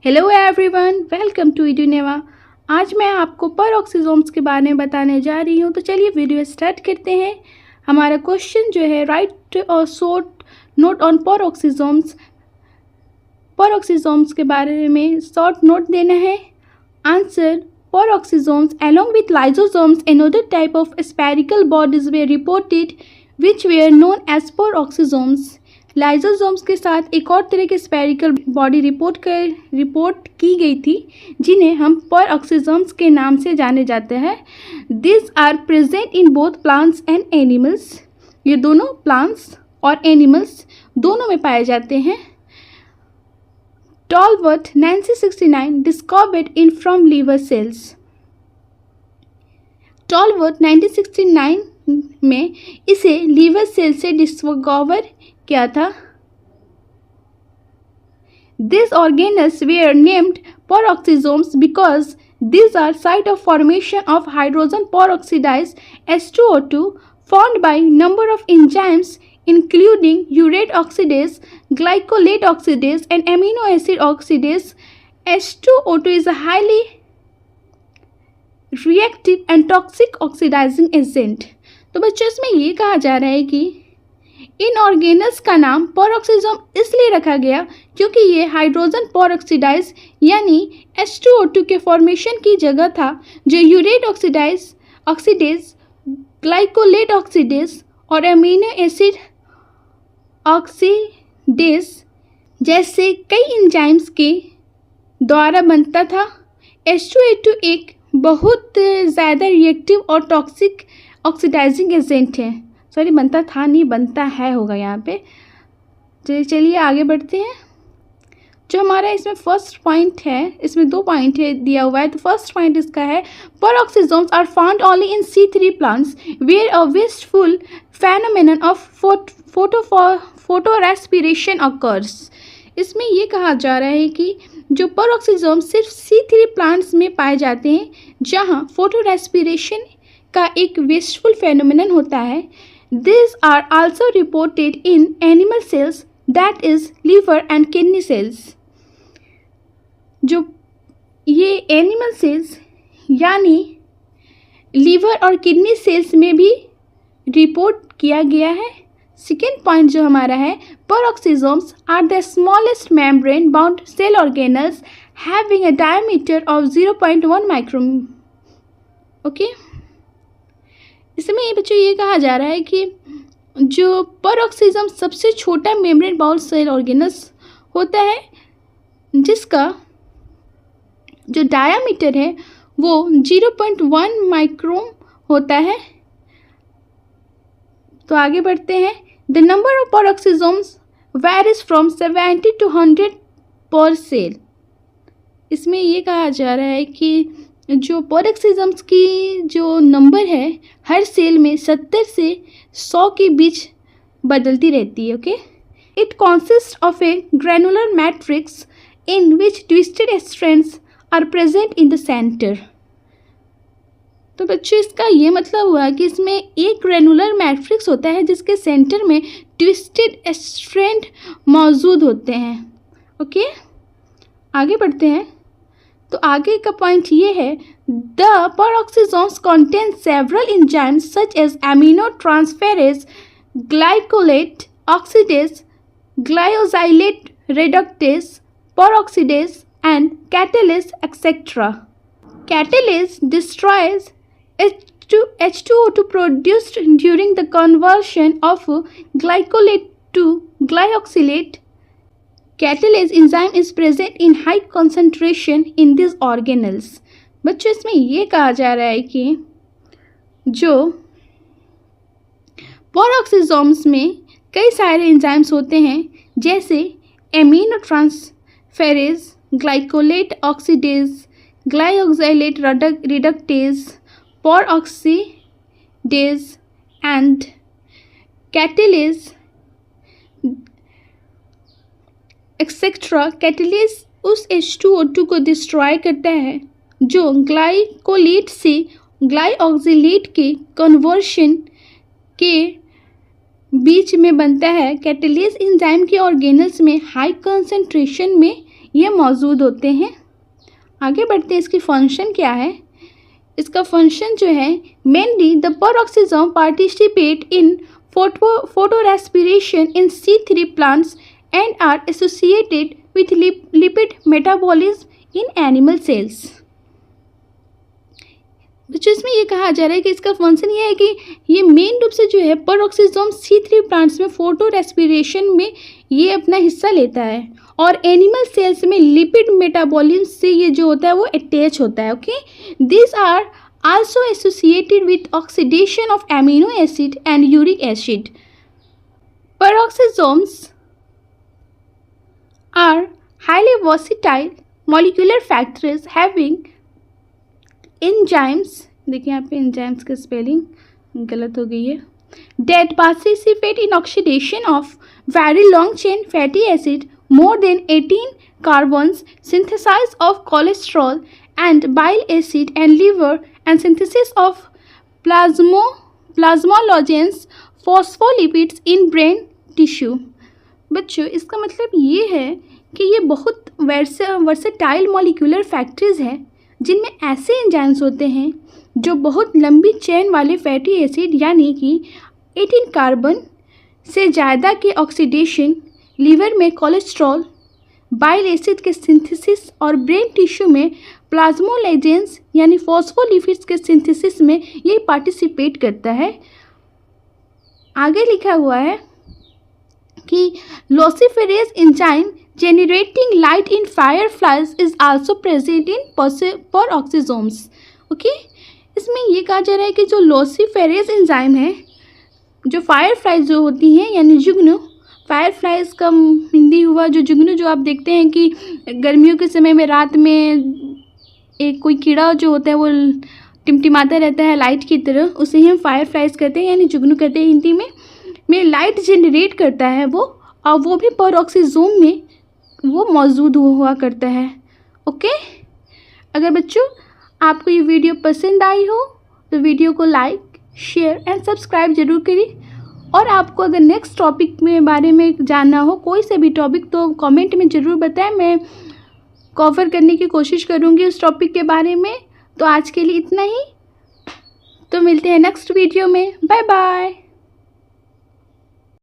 Hello everyone, welcome to Edunova. आज मैं आपको परऑक्सीजोम्स के बारे में बताने जा रही हूँ। तो चलिए वीडियो स्टार्ट करते हैं। हमारा क्वेश्चन जो है, राइट और short note on peroxisomes. Peroxisomes के बारे में शॉर्ट नोट देना है। Answer: peroxisomes along with lysosomes another type of spherical bodies were reported which were known as peroxisomes. Lysosomes के साथ एक और तरह के स्फेरिकल बॉडी रिपोर्ट की गई थी जिन्हें हम परऑक्सीजोम्स के नाम से जाने जाते हैं। This are present in both plants and animals. ये दोनों प्लांट्स और एनिमल्स दोनों में पाए जाते हैं। Tolworth 1969 discovered in from liver cells. Tolworth 1969 में इसे लीवर सेल से डिस्कवर क्या था। These organelles were named peroxisomes because these are site of formation of hydrogen peroxidase H2O2 formed by number of enzymes including urate oxidase, glycolate oxidase and amino acid oxidase. H2O2 is a highly reactive and toxic oxidizing agent। तो बच्चों इसमें ये कहा जा रहा है कि इन organelles का नाम परऑक्सीजोम इसलिए रखा गया क्योंकि ये हाइड्रोजन पेरोक्सिडाइज यानी H2O2 के फॉर्मेशन की जगह था, जो यूरेट ऑक्सीडेज, ग्लाइकोलेट ऑक्सीडेज और अमीनो एसिड ऑक्सीडेज जैसे कई एंजाइम्स के द्वारा बनता था। H2O2 एक बहुत ज़्यादा रिएक्टिव और टॉक्सिक ऑक्सीडाइजिंग एजेंट है। सॉरी, बनता था नहीं, बनता है होगा यहाँ पे। चलिए आगे बढ़ते हैं। जो हमारा इसमें फर्स्ट पॉइंट है, इसमें दो पॉइंट है दिया हुआ है। तो फर्स्ट पॉइंट इसका है, peroxisomes are found only in C3 plants where a wasteful phenomenon of photorespiration occurs. इसमें ये कहा जा रहा है कि जो परऑक्सीजोम सिर्फ C3 प्लांट्स में पाए जाते हैं जहाँ फोटो रेस्पिरेशन का एक वेस्टफुल फेनोमेनन होता है। These are also reported in animal cells, that is liver and kidney cells। जो ये एनिमल सेल्स यानी लीवर और किडनी सेल्स में भी रिपोर्ट किया गया है। सेकेंड पॉइंट जो हमारा है, peroxisomes are the smallest membrane bound cell organelles having a diameter of 0.1 micron. Okay, इसमें ये बच्चों ये कहा जा रहा है कि जो परऑक्सीजोम सबसे छोटा मेम्ब्रेन बाउंड सेल ऑर्गेनल्स होता है जिसका जो डायामीटर है वो 0.1 माइक्रोन होता है। तो आगे बढ़ते हैं। The number of peroxisomes varies from 70 to 100 पर सेल। इसमें ये कहा जा रहा है कि जो परऑक्सीजोम्स की जो नंबर है हर सेल में 70 से 100 के बीच बदलती रहती है। Okay, it consist of a granular matrix in which twisted strands are present in the centre. तो बच्चों इसका ये मतलब हुआ कि इसमें एक ग्रैनुलर मैट्रिक्स होता है जिसके सेंटर में ट्विस्टेड स्ट्रैंड मौजूद होते हैं। ओके, आगे बढ़ते हैं। तो आगे का पॉइंट ये है, the peroxisomes contain several enzymes such as aminotransferase, glycolate oxidase, glyoxylate reductase, peroxidase and catalase etc. Catalase destroys H2O2 produced during the conversion of glycolate to glyoxylate. Catalase enzyme is present in high concentration in these organelles। बच्चों इसमें ये कहा जा रहा है कि जो परऑक्सीजोम्स में कई सारे एंजाइम्स होते हैं जैसे aminotransferase, glycolate oxidase, glyoxylate reductase, peroxidase and catalase et cetera. Catalase उस H2O2 को डिस्ट्रॉय करता है जो ग्लाइकोलेट से ग्लाइऑक्सिलेट के कन्वर्शन के बीच में बनता है। कैटेलेज एंजाइम के ऑर्गेनल्स में हाई कंसंट्रेशन में ये मौजूद होते हैं। आगे बढ़ते हैं, इसकी फंक्शन क्या है। इसका फंक्शन जो है, mainly the peroxisome participate in photorespiration in C3 plants and are associated with lipid metabolism in animal cells. बच्चों इसमें ये कहा जा रहा है कि इसका फंक्शन ये है कि ये मेन रूप से जो है पेरोक्सिसम C3 प्लांट्स में फोटो रेस्पिरेशन में ये अपना हिस्सा लेता है और एनिमल सेल्स में लिपिड मेटाबॉलिज्म से ये जो होता है वो अटैच होता है। Okay, this are also associated with oxidation of amino acid and uric acid. Peroxisomes are highly versatile molecular factors having enzymes, देखिए यहाँ पे एंजाइम्स का स्पेलिंग गलत हो गई है, that participate in oxidation of very long chain fatty acid, more than 18 carbons, synthesis of cholesterol and bile acid and liver, and synthesis of plasmalogens, phospholipids in brain tissue। बच्चों इसका मतलब ये है कि ये बहुत वर्सेटाइल मॉलिक्यूलर फैक्टर्स हैं जिनमें ऐसे एंजाइम्स होते हैं जो बहुत लंबी चेन वाले फैटी एसिड यानी कि 18 कार्बन से ज़्यादा के ऑक्सीडेशन, लीवर में कोलेस्ट्रॉल, बाइल एसिड के सिंथेसिस और ब्रेन टिश्यू में प्लाज्मोलेजेंस यानी फॉस्फोलिपिड्स के सिंथेसिस में ये पार्टिसिपेट करता है। आगे लिखा हुआ है कि luciferase enzyme generating light in fireflies is also present in peroxisomes। Okay, इसमें ये कहा जा रहा है कि जो लूसिफेरेज एंजाइम है, जो फायरफ्लाइज जो होती हैं यानी जुगनू, फायरफ्लाइज का हिंदी हुआ जो जुगनू, जो आप देखते हैं कि गर्मियों के समय में रात में एक कोई कीड़ा जो होता है वो टिमटिमाता रहता है लाइट की तरह, उसे ही हम फायरफ्लाइज कहते हैं यानी जुगनू कहते हैं हिंदी में लाइट जनरेट करता है वो, और वो भी पेरोक्सिसोम में वो मौजूद हुआ करता है। ओके, अगर बच्चों आपको ये वीडियो पसंद आई हो तो वीडियो को लाइक, शेयर एंड सब्सक्राइब जरूर करें। और आपको अगर नेक्स्ट टॉपिक में बारे में जानना हो, कोई से भी टॉपिक, तो कमेंट में ज़रूर बताएं, मैं कवर करने की कोशिश करूँगी उस टॉपिक के बारे में। तो आज के लिए इतना ही, तो मिलते हैं नेक्स्ट वीडियो में। Bye bye.